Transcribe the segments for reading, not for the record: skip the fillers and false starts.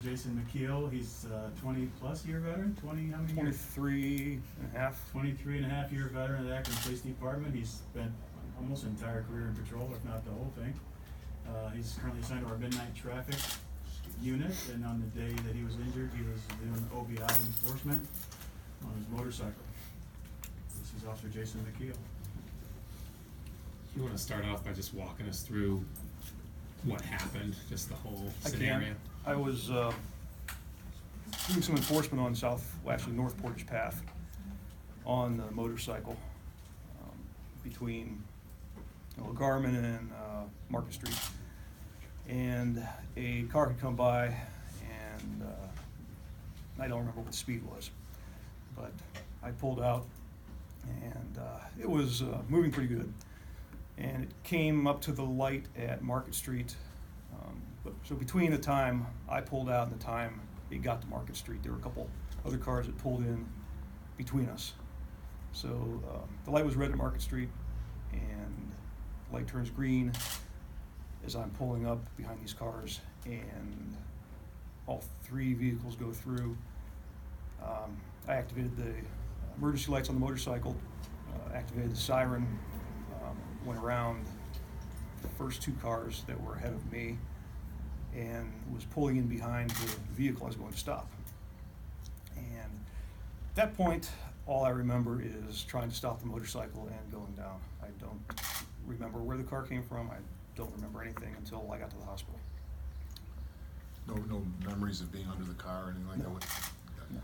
Jason McKeel. He's a 20-plus year veteran. 20, how many years? 23 and a half. 23 and a half year veteran of the Akron Police Department. He's spent almost an entire career in patrol, if not the whole thing. He's currently assigned to our midnight traffic unit, and on the day that he was injured, he was doing OBI enforcement on his motorcycle. This is Officer Jason McKeel. You want to start off by just walking us through what happened, just the whole scenario? I was doing some enforcement on North Portage Path on the motorcycle between Garmin and Market Street. And a car had come by, and I don't remember what the speed was, but I pulled out, and it was moving pretty good. And it came up to the light at Market Street. So between the time I pulled out and the time it got to Market Street, there were a couple other cars that pulled in between us. So the light was red at Market Street, and the light turns green as I'm pulling up behind these cars, and all three vehicles go through. I activated the emergency lights on the motorcycle, activated the siren, went around the first two cars that were ahead of me, and was pulling in behind the vehicle I was going to stop. And at that point, all I remember is trying to stop the motorcycle and going down. I don't remember where the car came from. I don't remember anything until I got to the hospital. No memories of being under the car or anything like that? No.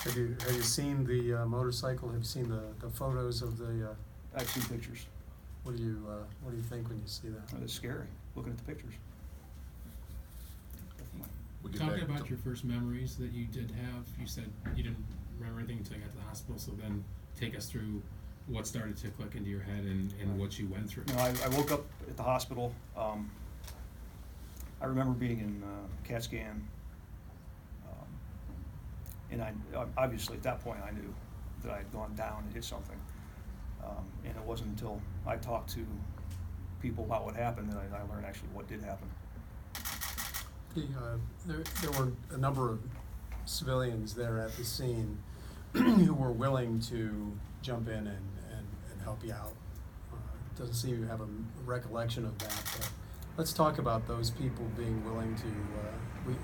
Have you seen the motorcycle? Have you seen the photos of the? I've seen pictures. What do you think when you see that? It's scary looking at the pictures. Definitely. We get Talking back about to- your first memories that you did have, you said you didn't remember anything until you got to the hospital, so then take us through what started to click into your head and what you went through. I woke up at the hospital. I remember being in CAT scan, and I obviously at that point I knew that I had gone down and hit something, and it wasn't until I talked to people about what happened that I learned actually what did happen. There were a number of civilians there at the scene who were willing to jump in and help you out. Doesn't seem you have a recollection of that, but let's talk about those people being willing to. We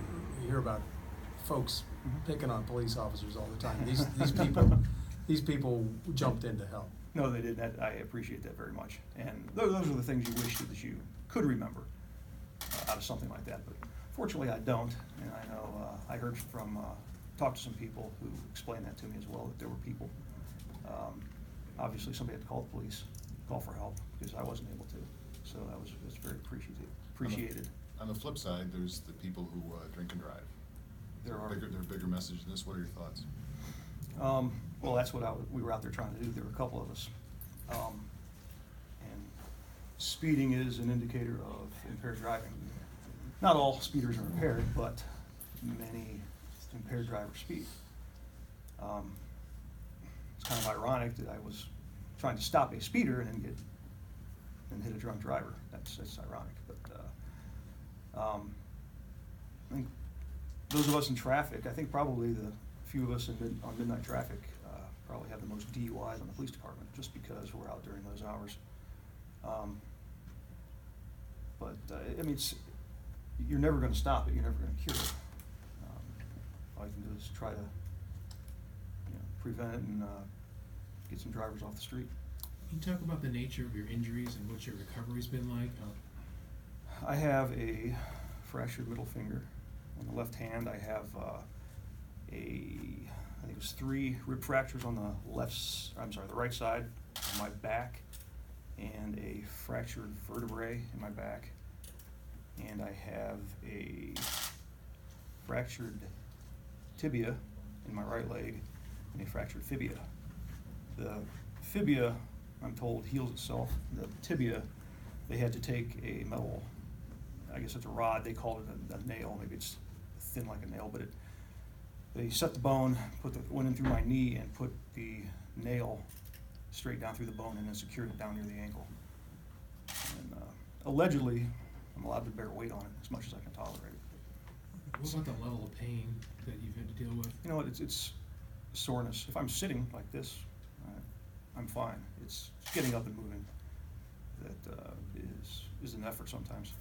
hear about folks picking on police officers all the time. These people jumped in to help. No, they didn't. I appreciate that very much. And those are the things you wish that you could remember out of something like that. But fortunately, I don't. And I know I heard talked to some people who explained that to me as well, that there were people. Obviously, somebody had to call the police, call for help, because I wasn't able to. So that was very appreciated. On the flip side, there's the people who drink and drive. There are. They're a bigger message than this. What are your thoughts? Well, that's what we were out there trying to do. There were a couple of us. And speeding is an indicator of impaired driving. Not all speeders are impaired, but many impaired drivers speed. It's kind of ironic that I was trying to stop a speeder and then hit a drunk driver. That's ironic. But I think those of us in traffic, I think probably the few of us on midnight traffic probably have the most DUIs on the police department, just because we're out during those hours. I mean, you're never going to stop it. You're never going to cure it. All you can do is try to prevent it and get some drivers off the street. Can you talk about the nature of your injuries and what your recovery's been like? I have a fractured middle finger on the left hand. I have I think it was 3 rib fractures on the right side of my back, and a fractured vertebrae in my back, and I have a fractured tibia in my right leg and a fractured fibia. The fibia, I'm told, heals itself. The tibia, they had to take a metal, I guess it's a rod, they called it a nail, maybe it's thin like a nail, but they set the bone, went in through my knee and put the nail straight down through the bone and then secured it down near the ankle. And allegedly, I'm allowed to bear weight on it as much as I can tolerate it. What about the level of pain that you've had to deal with? You know what, it's soreness. If I'm sitting like this, I'm fine. It's getting up and moving that is an effort sometimes.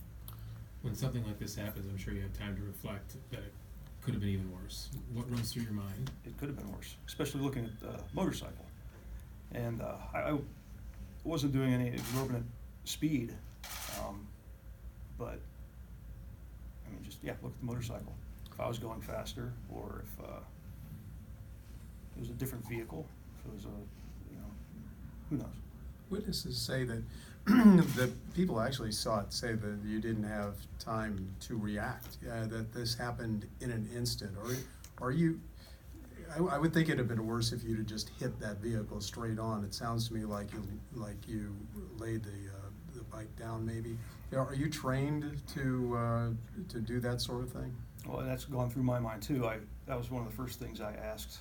When something like this happens, I'm sure you have time to reflect that it could have been even worse. What runs through your mind? It could have been worse, especially looking at the motorcycle. And I wasn't doing any exorbitant speed, but I mean, just, yeah, look at the motorcycle. If I was going faster, or if it was a different vehicle, if it was who knows? Witnesses say that that people actually saw it, say that you didn't have time to react, that this happened in an instant. Or you, I would think it'd have been worse if you'd have just hit that vehicle straight on. It sounds to me like you laid the bike down maybe. Are you trained to do that sort of thing? Well, that's gone through my mind too. That was one of the first things I asked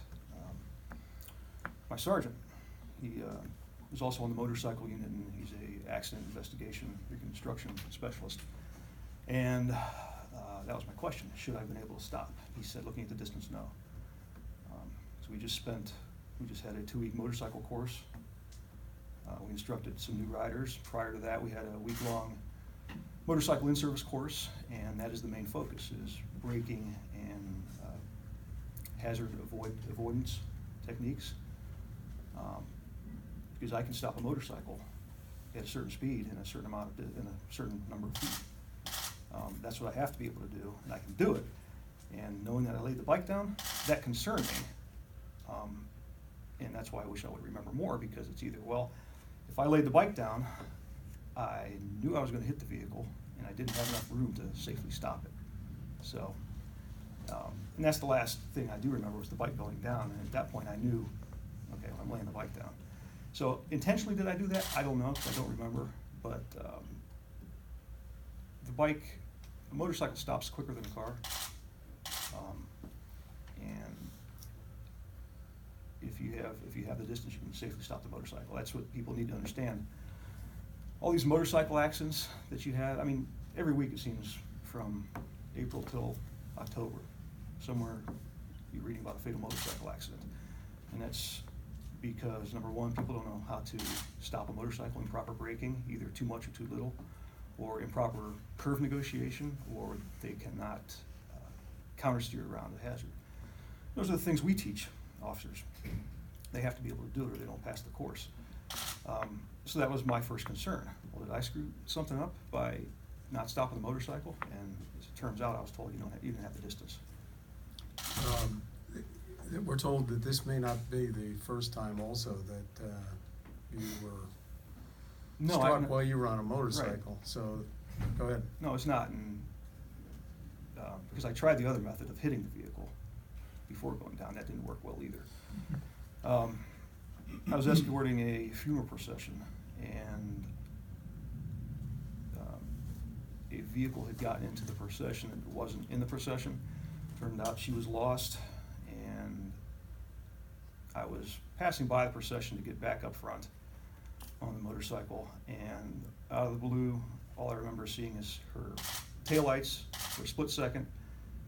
my sergeant. He was also on the motorcycle unit, and he's a accident investigation reconstruction specialist. And that was my question: should I have been able to stop? He said, looking at the distance, no. So we just had a 2-week motorcycle course. We instructed some new riders. Prior to that, we had a week-long motorcycle in-service course, and that is the main focus, is braking and hazard avoidance techniques. Because I can stop a motorcycle at a certain speed in a certain number of feet. That's what I have to be able to do, and I can do it. And knowing that I laid the bike down, that concerned me. And that's why I wish I would remember more, because it's either, well, if I laid the bike down, I knew I was going to hit the vehicle, and I didn't have enough room to safely stop it. So, and that's the last thing I do remember, was the bike going down. And at that point, I knew, okay, well, I'm laying the bike down. So intentionally did I do that? I don't know, 'cause I don't remember. But the motorcycle stops quicker than a car. And if you have the distance, you can safely stop the motorcycle. That's what people need to understand. All these motorcycle accidents that you had, I mean, every week it seems, from April till October, somewhere you're reading about a fatal motorcycle accident. And that's because, number one, people don't know how to stop a motorcycle in proper braking, either too much or too little, or improper curve negotiation, or they cannot countersteer around a hazard. Those are the things we teach officers. They have to be able to do it, or they don't pass the course. So that was my first concern. Well, did I screw something up by not stopping the motorcycle? And as it turns out, I was told you didn't have the distance. We're told that this may not be the first time also that you were struck while you were on a motorcycle. Right. So, go ahead. No, it's not, and because I tried the other method of hitting the vehicle before going down. That didn't work well either. I was escorting a funeral procession, and a vehicle had gotten into the procession and wasn't in the procession. Turned out she was lost, and I was passing by the procession to get back up front on the motorcycle, and out of the blue, all I remember seeing is her taillights for a split second.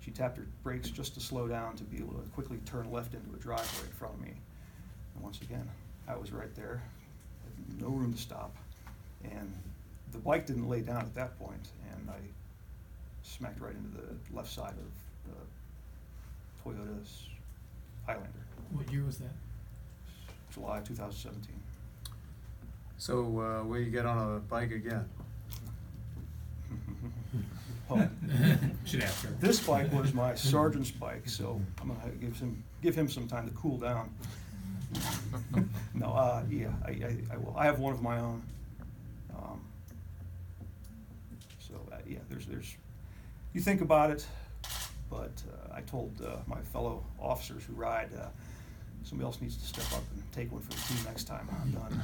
She tapped her brakes just to slow down to be able to quickly turn left into a driveway in front of me. And once again, I was right there, had no room to stop, and the bike didn't lay down at that point, and I smacked right into the left side of the Toyota's Highlander. What year was that? July 2017. So, will you get on a bike again? Well, should ask her. This bike was my sergeant's bike, so I'm gonna give him some time to cool down. No, yeah, I will. I have one of my own. So yeah, there's. You think about it, but I told my fellow officers who ride, somebody else needs to step up and take one for the team next time I'm done.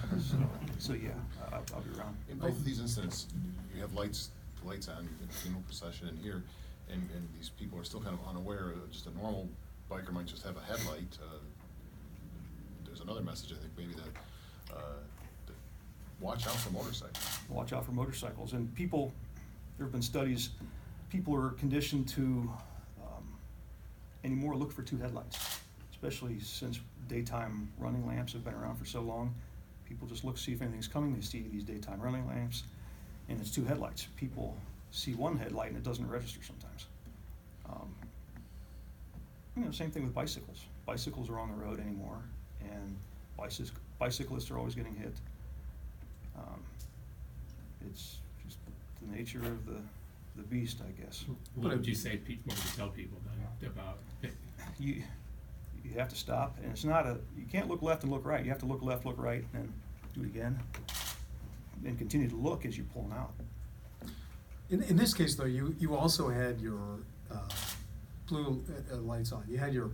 So yeah, I'll be around. In both of these incidents, you have lights on in the funeral procession and here, and these people are still kind of unaware. Just a normal biker might just have a headlight. There's another message, I think, maybe that watch out for motorcycles. Watch out for motorcycles. And people, there have been studies, people are conditioned to anymore look for two headlights, especially since daytime running lamps have been around for so long. People just look to see if anything's coming. They see these daytime running lamps, and it's two headlights. People see one headlight and it doesn't register sometimes. Same thing with bicycles. Bicycles are on the road anymore, and bicyclists are always getting hit. It's just the nature of the beast, I guess. What would you say, what would you tell people then about it? You have to stop, and it's not you can't look left and look right. You have to look left, look right, and then do it again, and continue to look as you're pulling out. In this case, though, you also had your blue lights on. You had your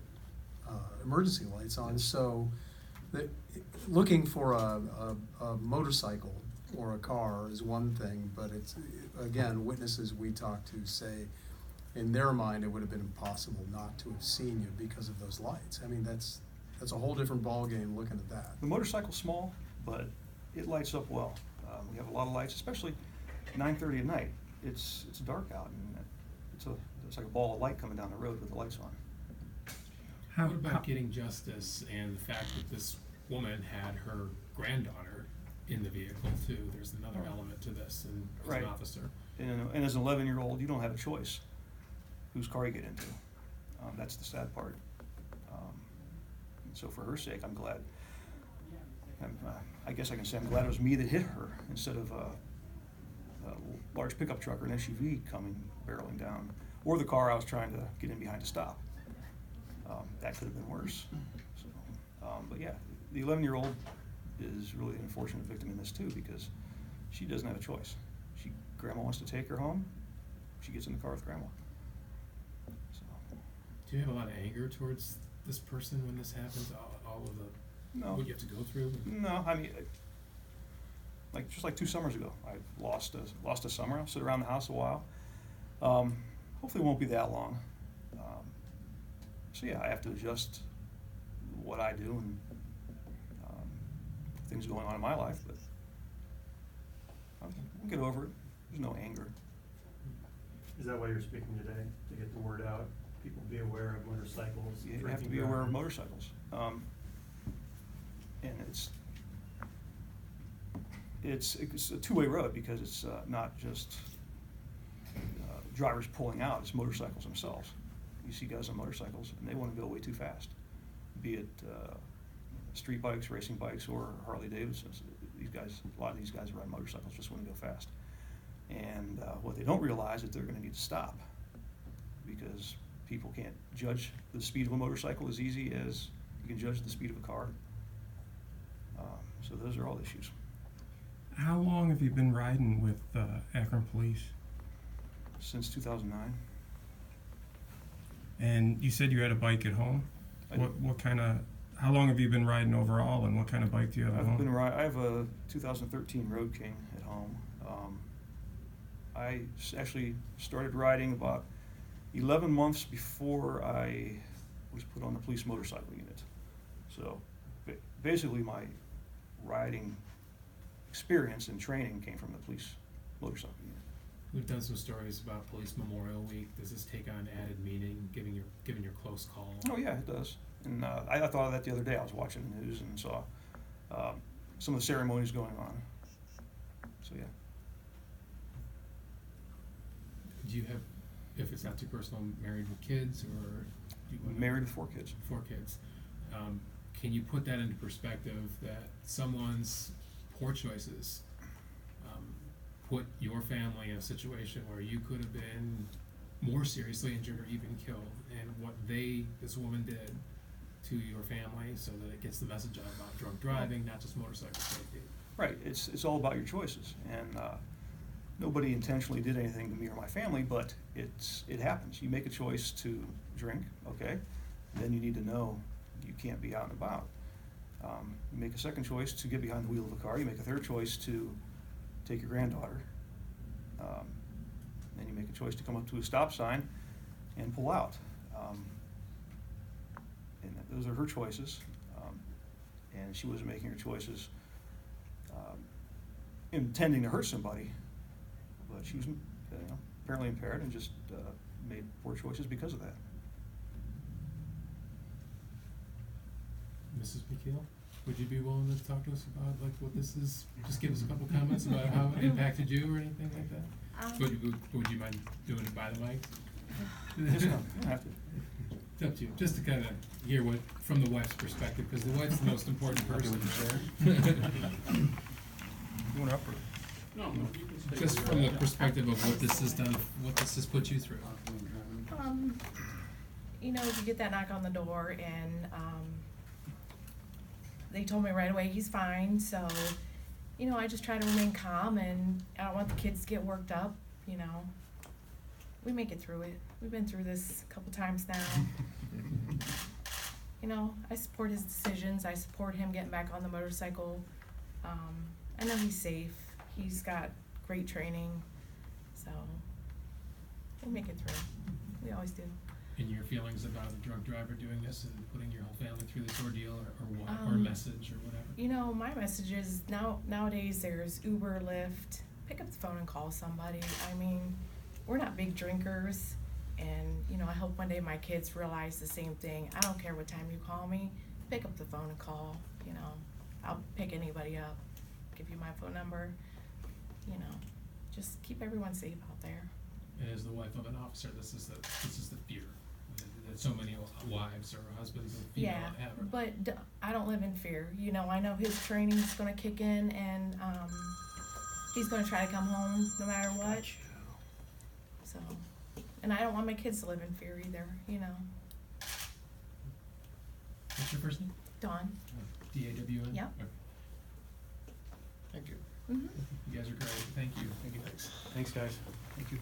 emergency lights on. So, looking for a motorcycle or a car is one thing, but it's, again, witnesses we talked to say, in their mind, it would have been impossible not to have seen you because of those lights. I mean, that's a whole different ballgame looking at that. The motorcycle's small, but it lights up well. We have a lot of lights, especially 9:30 at night. It's dark out, and it's like a ball of light coming down the road with the lights on. What about getting justice and the fact that this woman had her granddaughter in the vehicle too? There's another element to this, and as Right. an officer. And as an 11-year-old, you don't have a choice whose car you get into. That's the sad part. So for her sake, I'm glad. I guess I can say I'm glad it was me that hit her instead of a large pickup truck or an SUV coming barreling down, or the car I was trying to get in behind to stop. That could have been worse. So, but yeah, the 11-year-old is really an unfortunate victim in this too, because she doesn't have a choice. Grandma wants to take her home, she gets in the car with grandma. So, Do you have a lot of anger towards this person when this happens? All of the no. what you have to go through? No, I mean, just like 2 summers ago, I lost a summer. I'll sit around the house a while. Hopefully it won't be that long. So yeah, I have to adjust what I do and things going on in my life, but I'll get over it. There's no anger. Is that why you're speaking today, to get the word out? People be aware of motorcycles? You have to drinking be aware of driving? motorcycles. And it's a two-way road, because it's not just drivers pulling out, it's motorcycles themselves. You see guys on motorcycles and they want to go way too fast, be it street bikes, racing bikes, or Harley Davidsons. A lot of these guys who ride motorcycles just want to go fast. And what they don't realize is they're going to need to stop, because people can't judge the speed of a motorcycle as easy as you can judge the speed of a car. So those are all issues. How long have you been riding with Akron Police? Since 2009. And you said you had a bike at home. I What kind of? How long have you been riding overall, and what kind of bike do you have at home? I have a 2013 Road King at home. I actually started riding about 11 months before I was put on the police motorcycle unit. So basically my riding experience and training came from the police motorcycle unit. We've done some stories about Police Memorial Week. Does this take on added meaning, given your close call? Oh yeah, it does. And I thought of that the other day. I was watching the news and saw some of the ceremonies going on. So yeah. Do you have, if it's not too personal, married with kids, or do you want Married with 4 kids. 4 kids? Can you put that into perspective, that someone's poor choices put your family in a situation where you could have been more seriously injured or even killed, and what this woman did to your family, so that it gets the message out about drunk driving, not just motorcycle safety? Right. It's all about your choices, and nobody intentionally did anything to me or my family, but it happens. You make a choice to drink, okay? Then you need to know you can't be out and about. You make a second choice to get behind the wheel of a car. You make a third choice to take your granddaughter. Then you make a choice to come up to a stop sign and pull out. And those are her choices. And she wasn't making her choices intending to hurt somebody, but she was apparently impaired and just made poor choices because of that. Mrs. McKeel, would you be willing to talk to us about like what this is? Just give us a couple comments about how it impacted you or anything like that? Would you mind doing it by the mic? Just don't have to. It's up to you, just to kind of hear what, from the wife's perspective, because the wife's the most important person. You want up or? No, you can stay. Just from the perspective of what this has done, what this has put you through. You know, you get that knock on the door and, they told me right away he's fine, so, you know, I just try to remain calm and I don't want the kids to get worked up, you know. We make it through it. We've been through this a couple times now. You know, I support his decisions. I support him getting back on the motorcycle. I know he's safe. He's got great training, so we'll make it through. We always do. And your feelings about a drunk driver doing this and putting your whole family through this ordeal, or what, or message, or whatever? You know, my message is nowadays there's Uber, Lyft. Pick up the phone and call somebody. I mean, we're not big drinkers, and you know, I hope one day my kids realize the same thing. I don't care what time you call me. Pick up the phone and call. You know, I'll pick anybody up. Give you my phone number. You know, just keep everyone safe out there. And as the wife of an officer, this is the fear that so many wives or husbands of female Yeah, have. but I don't live in fear. You know, I know his training's gonna kick in, and he's gonna try to come home no matter what. So, and I don't want my kids to live in fear either. You know. What's your first name? Dawn. D-A-W-N? Yep. Okay. Thank you. Mhm. You guys are great, thank you. Thanks, guys. Thank you.